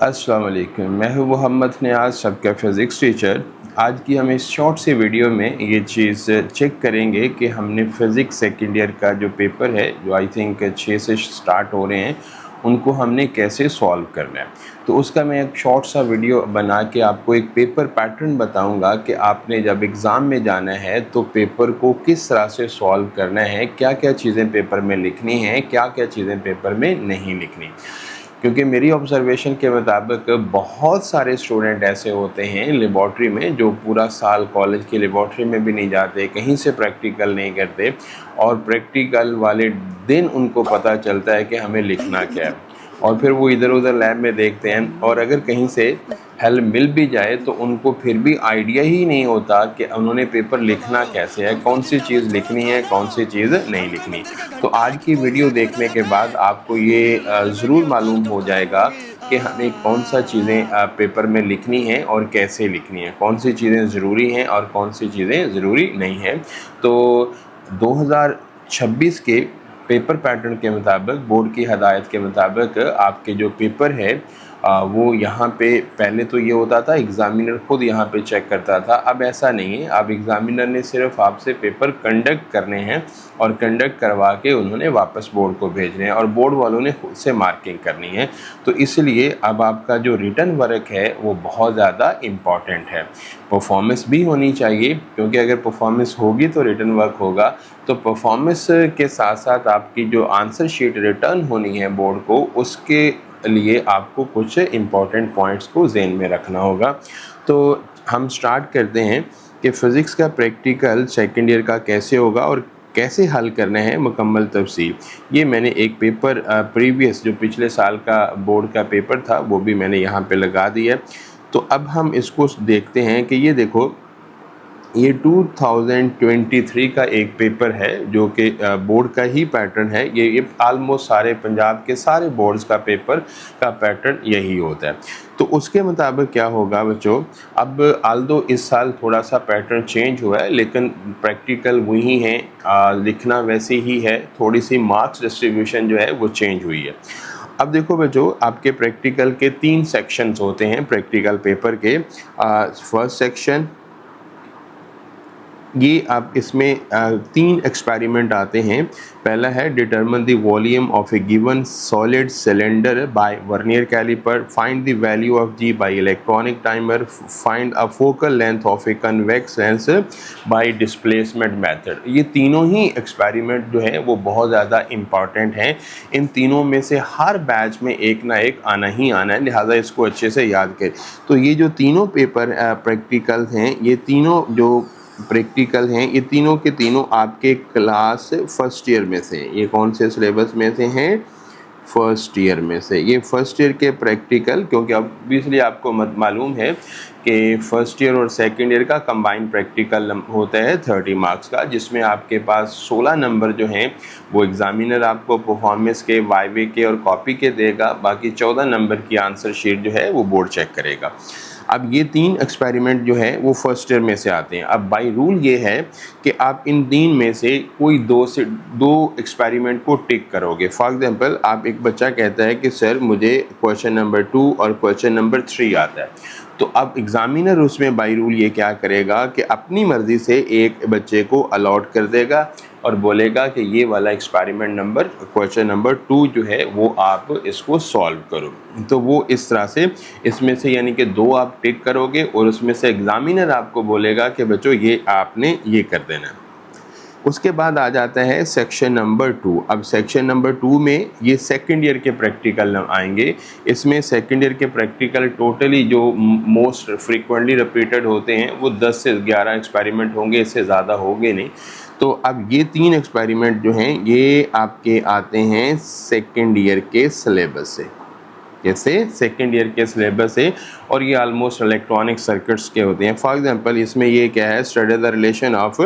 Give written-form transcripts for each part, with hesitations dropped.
अस्सलाम वालेकुम, मैं हूँ मोहम्मद नियाज़, सबका फ़िज़िक्स टीचर। आज की हम इस शॉर्ट सी वीडियो में ये चीज़ चेक करेंगे कि हमने फ़िज़िक्स सेकंड ईयर का जो पेपर है, जो आई थिंक 6 से स्टार्ट हो रहे हैं, उनको हमने कैसे सॉल्व करना है। तो उसका मैं एक शॉर्ट सा वीडियो बना के आपको एक पेपर पैटर्न बताऊंगा कि आपने जब एग्ज़ाम में जाना है तो पेपर को किस तरह से सॉल्व करना है, क्या-क्या चीज़ें पेपर में लिखनी हैं, क्या-क्या चीज़ें पेपर में नहीं लिखनी। क्योंकि मेरी ऑब्ज़र्वेशन के मुताबिक बहुत सारे स्टूडेंट ऐसे होते हैं लेबॉर्ट्री में जो पूरा साल कॉलेज की लेबॉर्ट्री में भी नहीं जाते, कहीं से प्रैक्टिकल नहीं करते और प्रैक्टिकल वाले दिन उनको पता चलता है कि हमें लिखना क्या है। और फिर वो इधर उधर लैब में देखते हैं और अगर कहीं से हेल्प मिल भी जाए तो उनको फिर भी आइडिया ही नहीं होता कि उन्होंने पेपर लिखना कैसे है, कौन सी चीज़ लिखनी है, कौन सी चीज़ नहीं लिखनी। तो आज की वीडियो देखने के बाद आपको ये ज़रूर मालूम हो जाएगा कि हमें कौन सा चीज़ें पेपर में लिखनी है और कैसे लिखनी है, कौन सी चीज़ें ज़रूरी हैं और कौन सी चीज़ें ज़रूरी नहीं हैं। तो 2026 के पेपर पैटर्न के मुताबिक, बोर्ड की हदायत के मुताबिक आपके जो पेपर है वो यहाँ पे पहले तो ये होता था एग्ज़ामिनर ख़ुद यहाँ पे चेक करता था। अब ऐसा नहीं है, अब एग्ज़ामिनर ने सिर्फ आपसे पेपर कंडक्ट करने हैं और कंडक्ट करवा के उन्होंने वापस बोर्ड को भेजने हैं और बोर्ड वालों ने खुद से मार्किंग करनी है। तो इसलिए अब आपका जो रिटन वर्क है वो बहुत ज़्यादा इम्पॉर्टेंट है। परफॉर्मेंस भी होनी चाहिए, क्योंकि अगर परफॉर्मेंस होगी तो रिटन वर्क होगा। तो परफॉर्मेंस के साथ साथ आपकी जो आंसर शीट रिटर्न होनी है बोर्ड को, उसके लिए आपको कुछ इम्पॉर्टेंट पॉइंट्स को ज़हन में रखना होगा। तो हम स्टार्ट करते हैं कि फ़िज़िक्स का प्रैक्टिकल सेकंड ईयर का कैसे होगा और कैसे हल करना है मुकम्मल तफसील। ये मैंने एक पेपर प्रीवियस जो पिछले साल का बोर्ड का पेपर था वो भी मैंने यहाँ पे लगा दिया है। तो अब हम इसको देखते हैं कि ये देखो, ये 2023 का एक पेपर है जो कि बोर्ड का ही पैटर्न है। ये आलमोस्ट सारे पंजाब के सारे बोर्ड्स का पेपर का पैटर्न यही होता है। तो उसके मुताबिक क्या होगा बच्चों, अब आल्दो इस साल थोड़ा सा पैटर्न चेंज हुआ है लेकिन प्रैक्टिकल वही है, लिखना वैसे ही है, थोड़ी सी मार्क्स डिस्ट्रीब्यूशन जो है वो चेंज हुई है। अब देखो बच्चों, आपके प्रैक्टिकल के 3 सेक्शंस होते हैं प्रैक्टिकल पेपर के। फर्स्ट सेक्शन, ये आप इसमें 3 एक्सपेरिमेंट आते हैं। पहला है determine the volume of a given solid cylinder by vernier calliper, find the value of g by electronic timer, find a focal length of a convex lens by displacement method. ये तीनों ही experiment जो है वो बहुत ज़्यादा important हैं। इन तीनों में से हर बैच में एक ना एक आना ही आना है, लिहाजा इसको अच्छे से याद करें। तो ये जो तीनों पेपर प्रैक्टिकल हैं, ये तीनों जो प्रैक्टिकल हैं, ये तीनों के तीनों आपके क्लास फर्स्ट ईयर में से, ये कौन से सिलेबस में से हैं, फर्स्ट ईयर में से। ये फर्स्ट ईयर के प्रैक्टिकल, क्योंकि ऑब्वियसली आपको मालूम है कि फर्स्ट ईयर और सेकंड ईयर का कंबाइंड प्रैक्टिकल होता है 30 मार्क्स का, जिसमें आपके पास 16 नंबर जो हैं वो एग्ज़ामिनर आपको परफॉर्मेंस के, वाइवे के और कॉपी के देगा। बाकी 14 नंबर की आंसर शीट जो है वो बोर्ड चेक करेगा। अब ये 3 एक्सपेरिमेंट जो है वो फर्स्ट ईयर में से आते हैं। अब बाय रूल ये है कि आप इन 3 में से कोई 2 एक्सपेरिमेंट को टिक करोगे। फॉर एग्जांपल, आप एक बच्चा कहता है कि सर मुझे क्वेश्चन नंबर 2 और क्वेश्चन नंबर 3 आता है। तो अब एग्ज़ामिनर उसमें बाय रूल ये क्या करेगा कि अपनी मर्ज़ी से एक बच्चे को अलॉट कर देगा और बोलेगा कि ये वाला एक्सपेरिमेंट नंबर, क्वेश्चन नंबर 2 जो है वो आप इसको सॉल्व करो। तो वो इस तरह से इसमें से यानी कि 2 आप टिक करोगे और उसमें से एग्ज़ामिनर आपको बोलेगा कि बच्चों ये आपने ये कर देना है। उसके बाद आ जाता है सेक्शन नंबर 2। अब सेक्शन नंबर 2 में ये सेकंड ईयर के प्रैक्टिकल आएंगे। इसमें सेकंड ईयर के प्रैक्टिकल टोटली जो मोस्ट फ्रीक्वेंटली रिपीटेड होते हैं वो 10 से 11 एक्सपेरिमेंट होंगे, इससे ज़्यादा होंगे नहीं। तो अब ये 3 एक्सपेरिमेंट जो हैं ये आपके आते हैं सेकंड ईयर के सिलेबस से। जैसे सेकंड ईयर के सिलेबस से, और ये ऑलमोस्ट इलेक्ट्रॉनिक सर्किट्स के होते हैं। फॉर एग्जांपल इसमें ये क्या है, study the relation of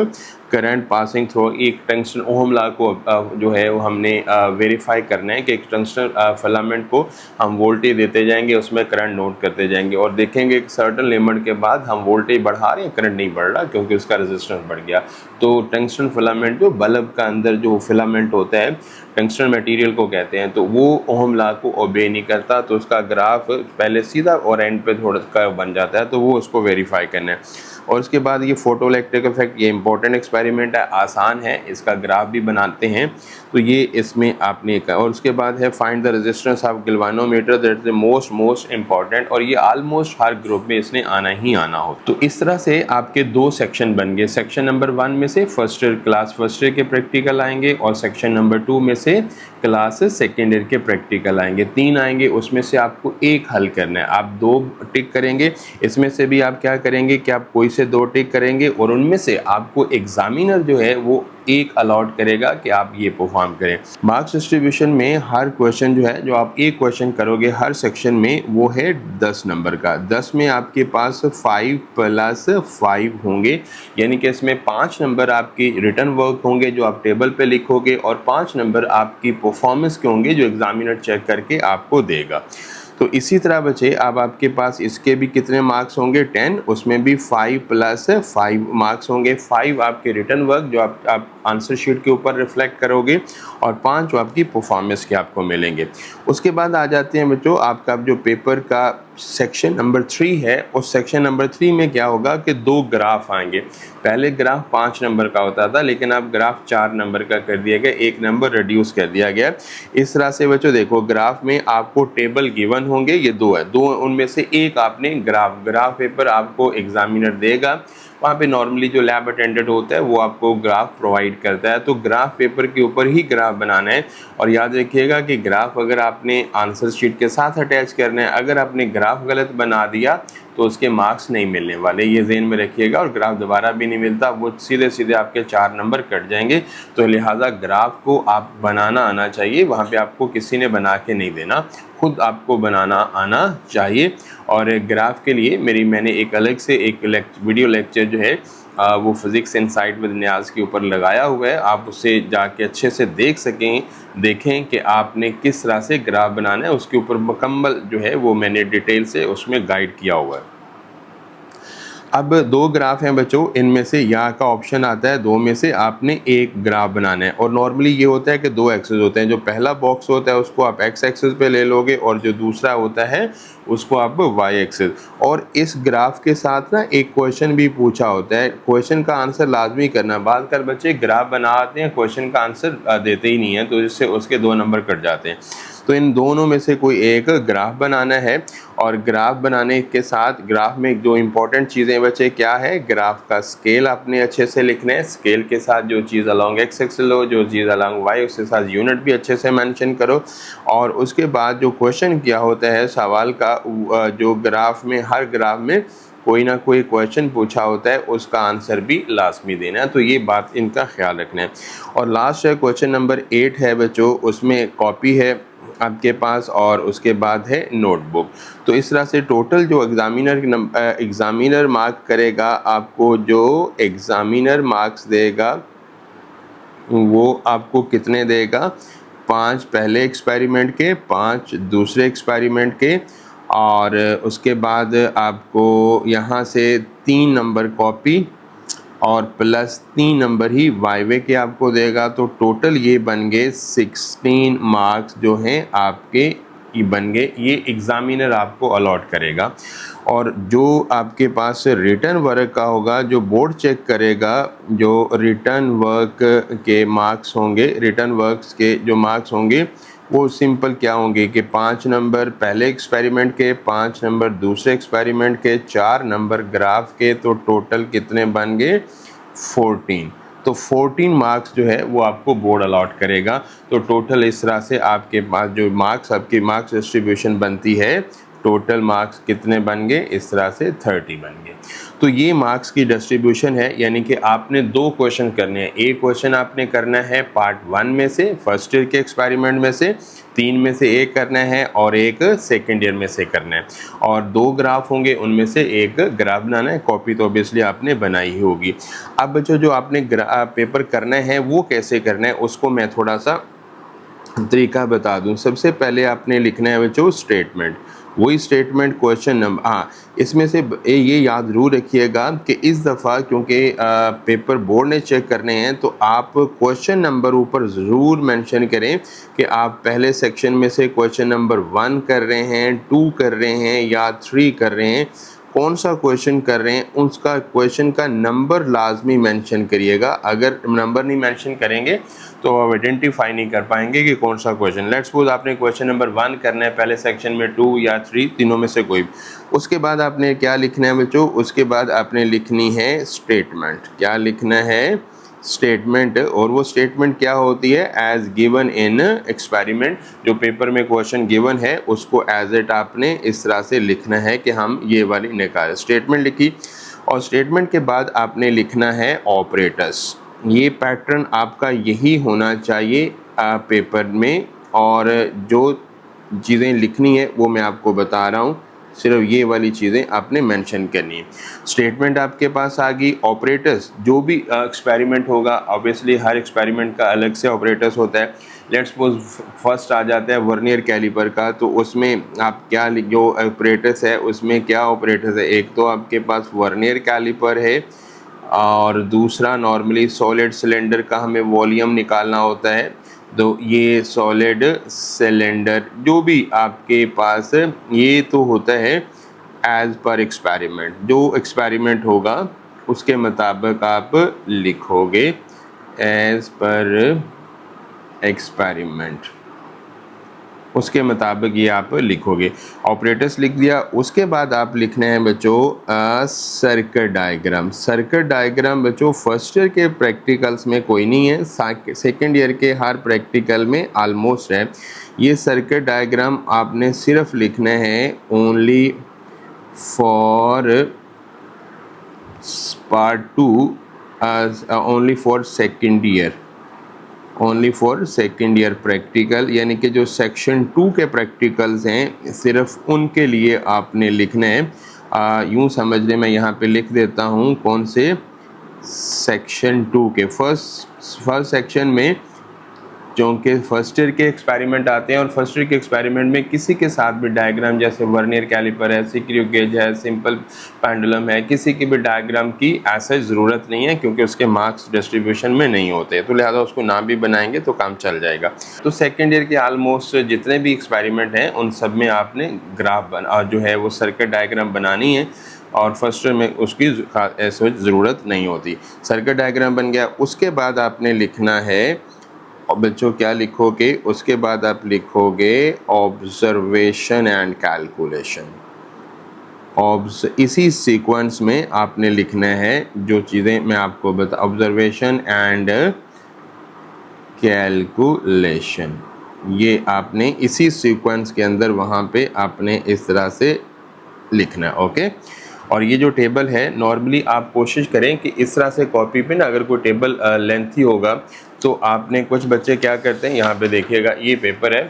current passing through एक टंगस्टन ओहम लॉ को जो है वो हमने वेरीफाई करना है कि एक टंगस्टन फिलामेंट को हम वोल्टेज देते जाएंगे, उसमें करंट नोट करते जाएंगे और देखेंगे एक सर्टेन लिमिट के बाद हम वोल्टेज बढ़ा रहे हैं, करंट नहीं बढ़ रहा क्योंकि उसका रेजिस्टेंस बढ़ गया। तो टंगस्टन फिलामेंट जो बल्ब का अंदर जो फिलामेंट होता है टंगस्टन मटेरियल को कहते हैं, तो वो ओहम लॉ को ओबे नहीं करता, तो उसका ग्राफ पहले सीधा और एंड पे थोड़ा सा बन जाता है, तो वो उसको वेरीफाई करना है। और उसके बाद ये फोटो इलेक्ट्रिक इफेक्ट, ये इंपॉर्टेंट एक्सपेरिमेंट है, आसान है, इसका ग्राफ भी बनाते हैं, तो ये इसमें आपने का। और उसके बाद है find the resistance of galvanometer, that is the most important, और ये ऑलमोस्ट हर ग्रुप में इसने आना ही आना हो। तो इस तरह से आपके दो सेक्शन बन गए। सेक्शन नंबर 1 में से first year class first year के प्रैक्टिकल आएंगे और सेक्शन नंबर 2 में से क्लास सेकेंड ईयर के प्रैक्टिकल आएंगे। 3 आएंगे, उसमें से आपको एक हल करना है। आप 2 टिक करेंगे, इसमें से भी आप क्या करेंगे कि आप कोई से 2 टिक करेंगे और उनमें से आपको एग्जामिनर जो है वो एक अलॉट करेगा कि आप ये परफॉर्म करें। मार्क्स डिस्ट्रीब्यूशन में हर क्वेश्चन जो है, जो आप एक क्वेश्चन करोगे हर सेक्शन में, वो है 10 नंबर का। 10 में आपके पास 5 + 5 होंगे, यानी कि इसमें 5 नंबर आपकी रिटन वर्क होंगे जो आप टेबल पे लिखोगे और 5 नंबर आपकी परफॉर्मेंस के होंगे जो एग्जामिनर चेक करके आपको देगा। तो इसी तरह बच्चे अब आपके पास इसके भी कितने मार्क्स होंगे, 10, उसमें भी 5 + 5 मार्क्स होंगे। 5 आपके रिटन वर्क जो आप आंसर शीट के ऊपर रिफ्लेक्ट करोगे और 5 जो आपकी परफॉर्मेंस के आपको मिलेंगे। उसके बाद आ जाते हैं बच्चों आपका जो पेपर का सेक्शन नंबर 3 है, उस सेक्शन नंबर 3 में क्या होगा कि 2 ग्राफ आएंगे। पहले ग्राफ 5 नंबर का होता था, लेकिन अब ग्राफ 4 नंबर का कर दिया गया, 1 नंबर रिड्यूस कर दिया गया। इस तरह से बच्चों देखो, ग्राफ में आपको टेबल गिवन होंगे, ये 2 है, 2 उनमें से एक आपने ग्राफ पेपर आपको एग्जामिनर देगा। वहाँ पे नॉर्मली जो लैब अटेंडेंट होता है वो आपको ग्राफ प्रोवाइड करता है, तो ग्राफ पेपर के ऊपर ही ग्राफ बनाना है। और याद रखिएगा कि ग्राफ अगर आपने आंसर शीट के साथ अटैच करना है, अगर आपने ग्राफ गलत बना दिया तो उसके मार्क्स नहीं मिलने वाले, ये ज़हन में रखिएगा। और ग्राफ दोबारा भी नहीं मिलता, वो सीधे सीधे आपके 4 नंबर कट जाएंगे। तो लिहाजा ग्राफ को आप बनाना आना चाहिए, वहाँ पे आपको किसी ने बना के नहीं देना, खुद आपको बनाना आना चाहिए। और ग्राफ के लिए मैंने एक अलग से एक वीडियो लेक्चर जो है वो फिज़िक्स इनसाइट विद नियाज़ के ऊपर लगाया हुआ है, आप उसे जाके अच्छे से देखें कि आपने किस तरह से ग्राफ बनाना है, उसके ऊपर मुकम्मल जो है वो मैंने डिटेल से उसमें गाइड किया हुआ है। अब 2 ग्राफ हैं बच्चों, इनमें से यहाँ का ऑप्शन आता है 2 में से आपने एक ग्राफ बनाना है। और नॉर्मली ये होता है कि 2 एक्सेस होते हैं, जो पहला बॉक्स होता है उसको आप एक्स एक्सेस पे ले लोगे और जो दूसरा होता है उसको आप वाई एक्सेस। और इस ग्राफ के साथ ना एक क्वेश्चन भी पूछा होता है, क्वेश्चन का आंसर लाजमी करना। बाद कर बच्चे ग्राफ बनाते हैं, क्वेश्चन का आंसर देते ही नहीं है, तो इससे उसके 2 नंबर कट जाते हैं। तो इन दोनों में से कोई एक ग्राफ बनाना है। और ग्राफ बनाने के साथ ग्राफ में जो इम्पोर्टेंट चीज़ें बच्चे क्या है, ग्राफ का स्केल आपने अच्छे से लिखना है, स्केल के साथ जो चीज़ अलॉन्ग एक्स एक्सिस लो, जो चीज़ अलॉन्ग वाई, उसके साथ यूनिट भी अच्छे से मेंशन करो। और उसके बाद जो क्वेश्चन किया होता है सवाल का, जो ग्राफ में हर ग्राफ में कोई ना कोई क्वेश्चन पूछा होता है, उसका आंसर भी लाजमी देना है, तो ये बात इनका ख्याल रखना है। और लास्ट है क्वेश्चन नंबर 8 है बच्चों, उसमें कॉपी है आपके पास और उसके बाद है नोटबुक। तो इस तरह से टोटल जो एग्ज़ामिनर मार्क करेगा, आपको जो एग्ज़ामिनर मार्क्स देगा वो आपको कितने देगा, 5 पहले एक्सपेरिमेंट के, 5 दूसरे एक्सपेरिमेंट के, और उसके बाद आपको यहाँ से 3 नंबर कॉपी और प्लस 3 नंबर ही वाइवे के आपको देगा। तो टोटल ये बन गए 16 मार्क्स जो हैं आपके, ये बन गए, ये एग्ज़ामिनर आपको अलॉट करेगा। और जो आपके पास रिटर्न वर्क का होगा, जो बोर्ड चेक करेगा, जो रिटर्न वर्क के मार्क्स होंगे, रिटर्न वर्क्स के जो मार्क्स होंगे वो सिंपल क्या होंगे कि 5 नंबर पहले एक्सपेरिमेंट के, 5 नंबर दूसरे एक्सपेरिमेंट के, 4 नंबर ग्राफ के, तो टोटल कितने बन गए 14। तो 14 मार्क्स जो है वो आपको बोर्ड अलॉट करेगा। तो टोटल इस तरह से आपके पास जो मार्क्स, आपकी मार्क्स डिस्ट्रीब्यूशन बनती है टोटल मार्क्स कितने बन गए, इस तरह से 30 बन गए। तो ये मार्क्स की डिस्ट्रीब्यूशन है, यानी कि आपने 2 क्वेश्चन करने हैं। एक क्वेश्चन आपने करना है पार्ट 1 में से, फर्स्ट ईयर के एक्सपेरिमेंट में से, 3 में से एक करना है और एक सेकेंड ईयर में से करना है, और 2 ग्राफ होंगे, उनमें से एक ग्राफ बनाना है। कॉपी तो ऑब्वियसली आपने बनाई ही होगी। अब बच्चों जो आपने पेपर करना है वो कैसे करना है, उसको मैं थोड़ा सा तरीका बता दूं। सबसे पहले आपने लिखना है बच्चों स्टेटमेंट, वही स्टेटमेंट क्वेश्चन नंबर, हाँ इसमें से ये याद जरूर रखिएगा कि इस दफ़ा क्योंकि पेपर बोर्ड ने चेक करने हैं, तो आप क्वेश्चन नंबर ऊपर ज़रूर मेंशन करें कि आप पहले सेक्शन में से क्वेश्चन नंबर 1 कर रहे हैं, 2 कर रहे हैं या 3 कर रहे हैं। कौन सा क्वेश्चन कर रहे हैं उसका क्वेश्चन का नंबर लाजमी मेंशन करिएगा। अगर नंबर नहीं मेंशन करेंगे तो आप आइडेंटिफाई नहीं कर पाएंगे कि कौन सा क्वेश्चन। लेट्स सपोज आपने क्वेश्चन नंबर 1 करना है पहले सेक्शन में, 2 या 3, तीनों में से कोई। उसके बाद आपने क्या लिखना है बच्चों, उसके बाद आपने लिखनी है स्टेटमेंट। क्या लिखना है, स्टेटमेंट। और वो स्टेटमेंट क्या होती है, एज गिवन इन एक्सपेरिमेंट। जो पेपर में क्वेश्चन गिवन है उसको एज इट आपने इस तरह से लिखना है कि हम ये वाली निकालें। स्टेटमेंट लिखी, और स्टेटमेंट के बाद आपने लिखना है ऑपरेटर्स। ये पैटर्न आपका यही होना चाहिए पेपर में, और जो चीज़ें लिखनी है वो मैं आपको बता रहा हूँ, सिर्फ ये वाली चीज़ें आपने मेंशन करनी है। स्टेटमेंट आपके पास आ गई। ऑपरेटर्स, जो भी एक्सपेरिमेंट होगा, ऑब्वियसली हर एक्सपेरिमेंट का अलग से ऑपरेटर्स होता है। लेट्स सपोज फर्स्ट आ जाता है वर्नियर कैलिपर का, तो उसमें आप क्या जो ऑपरेटर्स है उसमें क्या ऑपरेटर्स है, एक तो आपके पास वर्नियर कैलिपर है, और दूसरा नॉर्मली सॉलिड सिलेंडर का हमें वॉल्यूम निकालना होता है। तो ये सॉलिड सिलेंडर जो भी आपके पास, ये तो होता है एज पर एक्सपेरिमेंट। जो एक्सपेरिमेंट होगा उसके मुताबिक आप लिखोगे एज पर एक्सपेरिमेंट, उसके मुताबिक ये आप लिखोगे। ऑपरेटर्स लिख दिया। उसके बाद आप लिखना है बच्चों सर्किट डायग्राम। सर्किट डायग्राम बच्चों फर्स्ट ईयर के प्रैक्टिकल्स में कोई नहीं है, सेकेंड ईयर के हर प्रैक्टिकल में ऑलमोस्ट है। ये सर्किट डायग्राम आपने सिर्फ लिखना है only for part 2, only for second year, only for second year practical, यानी कि जो सेक्शन 2 के प्रैक्टिकल्स हैं सिर्फ उनके लिए आपने लिखना है। यूँ समझ लें, मैं यहाँ पे लिख देता हूँ कौन से सेक्शन 2 के। फर्स्ट सेक्शन में क्योंकि फर्स्ट ईयर के एक्सपेरिमेंट आते हैं, और फर्स्ट ईयर के एक्सपेरिमेंट में किसी के साथ भी डायग्राम, जैसे वर्नियर कैलिपर है, स्क्रू गेज है, सिंपल पेंडुलम है, किसी की भी डायग्राम की ऐसा ज़रूरत नहीं है, क्योंकि उसके मार्क्स डिस्ट्रीब्यूशन में नहीं होते, तो लिहाजा उसको ना भी बनाएंगे तो काम चल जाएगा। तो सेकेंड ईयर के ऑलमोस्ट जितने भी एक्सपेरिमेंट हैं उन सब में आपने ग्राफ जो है वो सर्किट डायग्राम बनानी है, और फर्स्ट ईयर में उसकी ऐसे ज़रूरत नहीं होती। सर्किट डायग्राम बन गया। उसके बाद आपने लिखना है, और बच्चों क्या लिखोगे, उसके बाद आप लिखोगे ऑब्जर्वेशन एंड कैलकुलेशन। इसी सीक्वेंस में आपने लिखना है जो चीज़ें मैं आपको बता, ऑब्जर्वेशन एंड कैलकुलेशन, ये आपने इसी सीक्वेंस के अंदर वहाँ पे आपने इस तरह से लिखना है। ओके। और ये जो टेबल है नॉर्मली आप कोशिश करें कि इस तरह से कॉपी पे ना, अगर कोई टेबल लेंथी होगा तो आपने, कुछ बच्चे क्या करते हैं, यहाँ पे देखिएगा ये पेपर है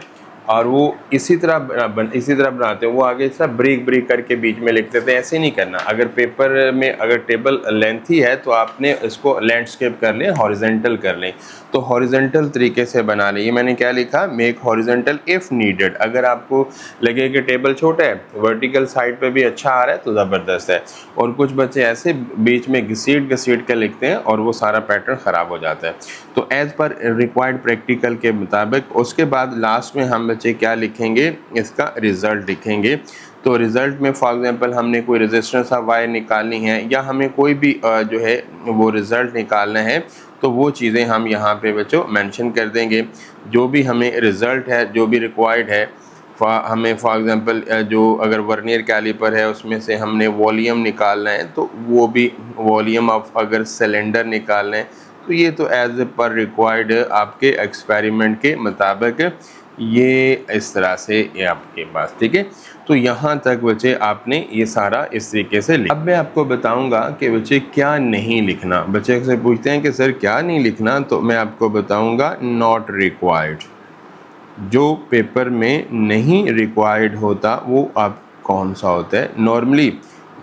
और वो इसी तरह बनाते हैं, वो आगे इस तरह ब्रेक करके बीच में लिख देते हैं। ऐसे नहीं करना। अगर पेपर में अगर टेबल लेंथी है तो आपने इसको लैंडस्केप कर लें, हॉरिजेंटल कर लें, तो हॉरिजेंटल तरीके से बना लें। ये मैंने क्या लिखा, मेक हॉरिजेंटल इफ़ नीडेड। अगर आपको लगे कि टेबल छोटा है, वर्टिकल साइड पे भी अच्छा आ रहा है तो ज़बरदस्त है। और कुछ बच्चे ऐसे बीच में घसीट कर लिखते हैं और वो सारा पैटर्न ख़राब हो जाता है। तो एज़ पर रिक्वायर्ड प्रैक्टिकल के मुताबिक उसके बाद लास्ट में हम बच्चे क्या लिखेंगे, इसका रिज़ल्ट लिखेंगे। तो रिज़ल्ट में फॉर एग्जांपल हमने कोई रेजिस्टेंस ऑफ वायर निकालनी है, या हमें कोई भी जो है वो रिज़ल्ट निकालना है, तो वो चीज़ें हम यहाँ पे बच्चों मेंशन कर देंगे। जो भी हमें रिज़ल्ट है, जो भी रिक्वायर्ड है, हमें फॉर एग्जांपल जो अगर वर्नियर कैलिपर है उसमें से हमने वॉल्यूम निकालना है, तो वो भी वॉल्यूम ऑफ अगर सिलेंडर निकालना है तो ये तो एज पर रिक्वायर्ड आपके एक्सपेरिमेंट के मुताबिक ये इस तरह से ये आपके पास, ठीक है। तो यहाँ तक बच्चे आपने ये सारा इस तरीके से लिखा। अब मैं आपको बताऊंगा कि बच्चे क्या नहीं लिखना। बच्चे से पूछते हैं कि सर क्या नहीं लिखना, तो मैं आपको बताऊंगा नॉट रिक्वायर्ड। जो पेपर में नहीं रिक्वायर्ड होता वो आप कौन सा होता है? नॉर्मली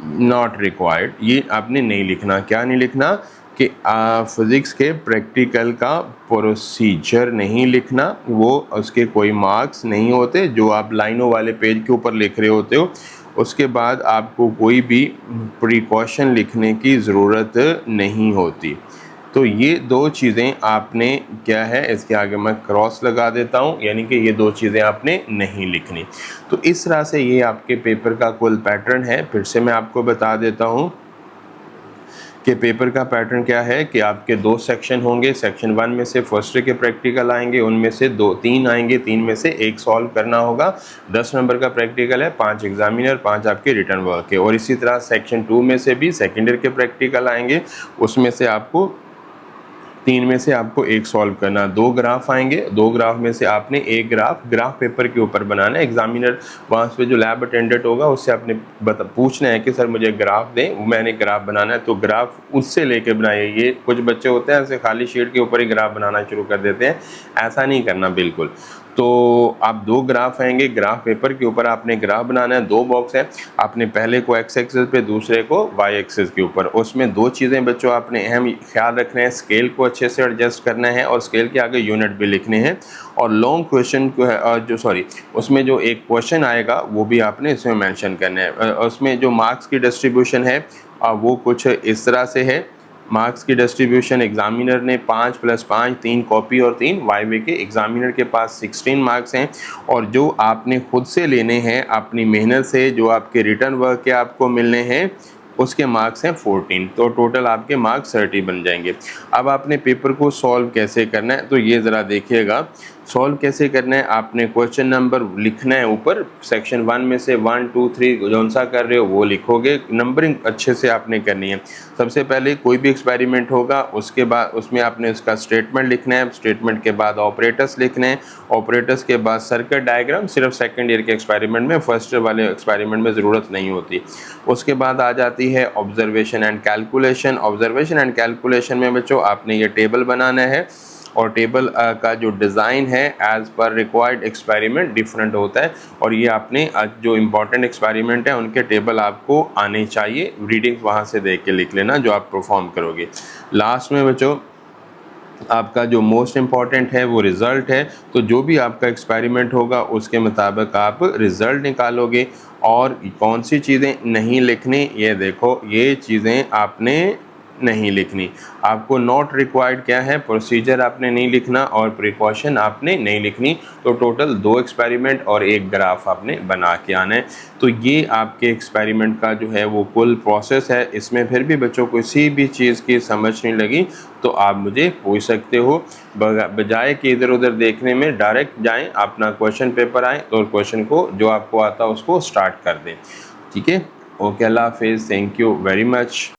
नॉट रिक्वायर्ड, ये आपने नहीं लिखना। क्या नहीं लिखना? कि फिज़िक्स के प्रैक्टिकल का प्रोसीजर नहीं लिखना, वो उसके कोई मार्क्स नहीं होते जो आप लाइनों वाले पेज के ऊपर लिख रहे होते हो। उसके बाद आपको कोई भी प्रिकॉशन लिखने की ज़रूरत नहीं होती। तो ये दो चीज़ें आपने क्या है, इसके आगे मैं क्रॉस लगा देता हूँ, यानी कि ये दो चीज़ें आपने नहीं लिखनी। तो इस तरह से ये आपके पेपर का कुल पैटर्न है। फिर से मैं आपको बता देता हूँ कि पेपर का पैटर्न क्या है कि आपके दो सेक्शन होंगे। सेक्शन 1 में से फर्स्ट के प्रैक्टिकल आएंगे, उनमें से 3 आएंगे, 3 में से 1 सॉल्व करना होगा। 10 नंबर का प्रैक्टिकल है, 5 एग्जामिनर, 5 आपके रिटर्न वर्क है। और इसी तरह सेक्शन 2 में से भी सेकेंड ईयर के प्रैक्टिकल आएंगे, उसमें से आपको 3 में से आपको 1 सॉल्व करना। 2 ग्राफ आएंगे, 2 ग्राफ में से आपने एक ग्राफ पेपर के ऊपर बनाना है। एग्जामिनर वहाँ पे जो लैब अटेंडेंट होगा उससे आपने पूछना है कि सर मुझे ग्राफ दें, मैंने ग्राफ बनाना है। तो ग्राफ उससे लेके बनाइए। ये कुछ बच्चे होते हैं ऐसे खाली शीट के ऊपर ही ग्राफ बनाना शुरू कर देते हैं, ऐसा नहीं करना बिल्कुल। तो आप 2 ग्राफ आएंगे, ग्राफ पेपर के ऊपर आपने ग्राफ बनाना है। 2 बॉक्स है, आपने पहले को एक्स एक्सिस पे, दूसरे को वाई एक्सिस के ऊपर। उसमें 2 चीज़ें बच्चों आपने अहम ख्याल रखना है, स्केल को अच्छे से एडजस्ट करना है और स्केल के आगे यूनिट भी लिखने हैं। और लॉन्ग क्वेश्चन को है उसमें जो एक क्वेश्चन आएगा वो भी आपने इसमें मेंशन करना है। उसमें जो मार्क्स की डिस्ट्रीब्यूशन है वो कुछ इस तरह से है। मार्क्स की डिस्ट्रीब्यूशन एग्जामिनर ने 5 + 5, 3 कॉपी और 3 वाइवे के। एग्जामिनर के पास 16 मार्क्स हैं और जो आपने खुद से लेने हैं अपनी मेहनत से, जो आपके रिटर्न वर्क के आपको मिलने हैं, उसके मार्क्स हैं 14। तो टोटल आपके मार्क्स 30 बन जाएंगे। अब आपने पेपर को सॉल्व कैसे करना है, तो ये ज़रा देखिएगा। सॉल्व कैसे करना है, आपने क्वेश्चन नंबर लिखना है ऊपर। सेक्शन 1 में से 1, 2, 3 जौन सा कर रहे हो वो लिखोगे। नंबरिंग अच्छे से आपने करनी है। सबसे पहले कोई भी एक्सपेरिमेंट होगा, उसके बाद उसमें आपने उसका स्टेटमेंट लिखना है। स्टेटमेंट के बाद ऑपरेटर्स लिखने हैं। ऑपरेटर्स के बाद सर्किट डायग्राम सिर्फ सेकेंड ईयर के एक्सपेरिमेंट में, फर्स्ट ईयर वाले एक्सपेरिमेंट में ज़रूरत नहीं होती। उसके बाद आ जाती है observation and calculation. Observation and calculation में बच्चों आपने ये टेबल बनाना है और टेबल का जो डिज़ाइन है as per required experiment different होता है। और ये आपने जो इम्पॉर्टेंट एक्सपेरिमेंट है उनके टेबल आपको आने चाहिए। रीडिंग वहाँ से देख के लिख लेना जो आप परफॉर्म करोगे। लास्ट में बच्चों आपका जो मोस्ट इम्पॉर्टेंट है वो रिज़ल्ट है। तो जो भी आपका एक्सपेरिमेंट होगा उसके मुताबिक आप रिज़ल्ट निकालोगे। और कौन सी चीज़ें नहीं लिखनी, ये देखो, ये चीज़ें आपने नहीं लिखनी। आपको नॉट रिक्वायर्ड क्या है, प्रोसीजर आपने नहीं लिखना और प्रिकॉशन आपने नहीं लिखनी। तो टोटल 2 एक्सपेरिमेंट और 1 ग्राफ आपने बना के आना है। तो ये आपके एक्सपेरिमेंट का जो है वो कुल प्रोसेस है। इसमें फिर भी बच्चों को किसी भी चीज़ की समझ नहीं लगी तो आप मुझे पूछ सकते हो। बजाय कि इधर उधर देखने में डायरेक्ट जाएं, अपना क्वेश्चन पेपर आए और क्वेश्चन को जो आपको आता है उसको स्टार्ट कर दें। ठीक है, ओके, अल्लाह हाफिज़, थैंक यू वेरी मच।